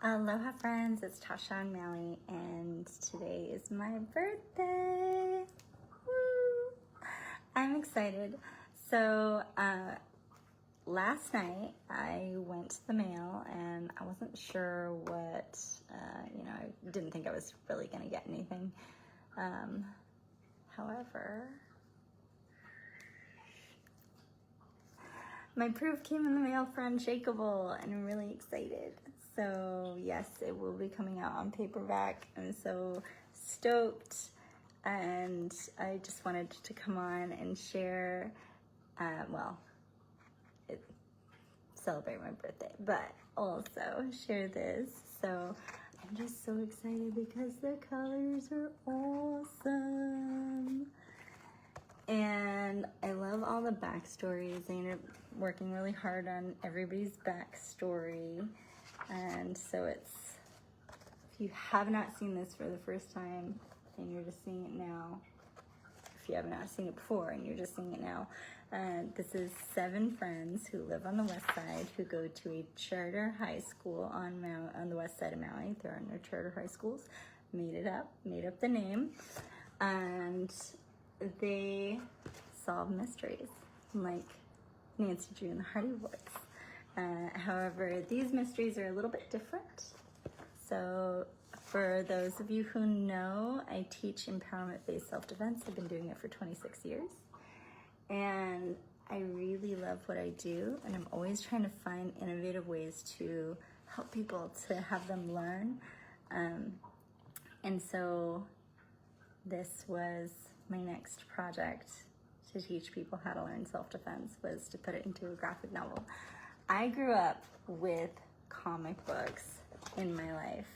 Aloha friends, it's Tasha and Mally, and today is my birthday. Woo! I'm excited. So last night I went to the mail and I wasn't sure what, I didn't think I was really gonna get anything. However, my proof came in the mail for Unshakeable and I'm really excited. So yes, it will be coming out on paperback. I'm so stoked, and I just wanted to come on and share, celebrate my birthday, but also share this. So I'm just so excited because the colors are awesome. And I love all the backstories. I ended up working really hard on everybody's backstory. And so if you have not seen this for the first time and you're just seeing it now, if you have not seen it before and you're just seeing it now, this is 7 friends who live on the west side who go to a charter high school on the west side of Maui. There are no charter high schools. Made up the name. And they solve mysteries like Nancy Drew and the Hardy Boys. However, these mysteries are a little bit different. So for those of you who know, I teach empowerment-based self-defense. I've been doing it for 26 years. And I really love what I do. And I'm always trying to find innovative ways to help people to have them learn. And so this was my next project to teach people how to learn self-defense, was to put it into a graphic novel. I grew up with comic books in my life.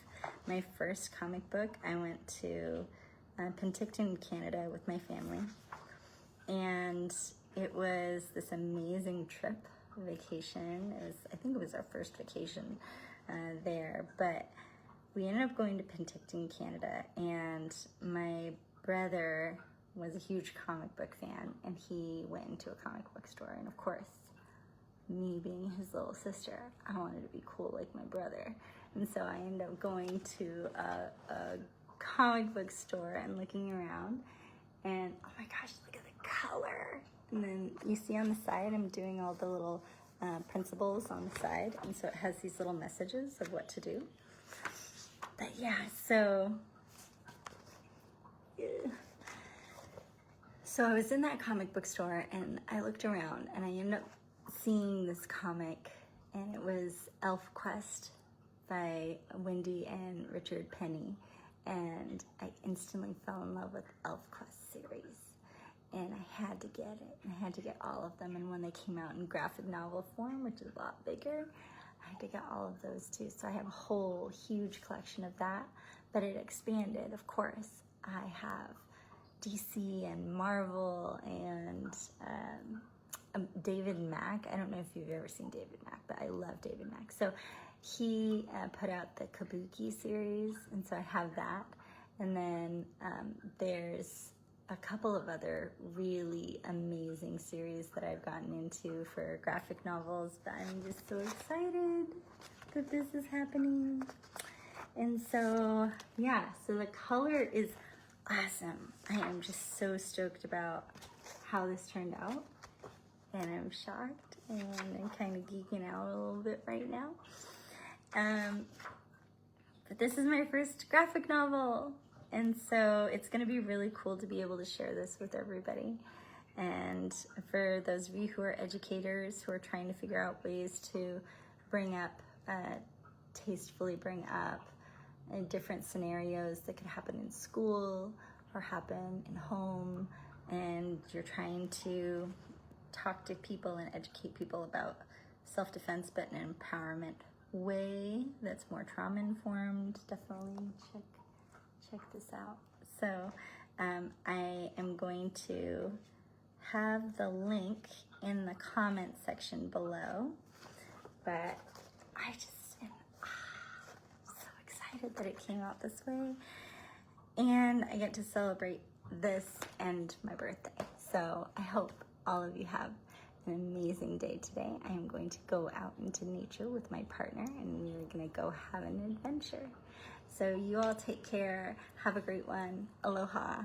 My first comic book, I went to Penticton, Canada with my family. And it was this amazing trip, vacation. I think it was our first vacation there. But we ended up going to Penticton, Canada. And my brother was a huge comic book fan. And he went into a comic book store. And of course, me being his little sister, I wanted to be cool like my brother. And so I ended up going to a comic book store and looking around, and oh my gosh, look at the color. And then you see on the side, I'm doing all the little principles on the side, and so it has these little messages of what to do. But yeah, so I was in that comic book store and I looked around and I ended up seeing this comic, and it was Elf Quest by Wendy and Richard Pini, and I instantly fell in love with Elf Quest series, and I had to get it, and I had to get all of them. And when they came out in graphic novel form, which is a lot bigger, I had to get all of those too. So I have a whole huge collection of that, but it expanded. Of course, I have DC and Marvel and David Mack. I don't know if you've ever seen David Mack, but I love David Mack. So he put out the Kabuki series, and so I have that. And then there's a couple of other really amazing series that I've gotten into for graphic novels, but I'm just so excited that this is happening. And so, yeah, so the color is awesome. I am just so stoked about how this turned out. And I'm shocked, and I'm kind of geeking out a little bit right now. But this is my first graphic novel, and so it's going to be really cool to be able to share this with everybody. And for those of you who are educators who are trying to figure out ways to tastefully bring up different scenarios that could happen in school or happen in home, and you're trying to talk to people and educate people about self-defense, but in an empowerment way that's more trauma-informed, definitely check this out. So I am going to have the link in the comment section below, but I just am so excited that it came out this way, and I get to celebrate this and my birthday. So I hope all of you have an amazing day today. I am going to go out into nature with my partner, and we are gonna go have an adventure. So you all take care. Have a great one. Aloha.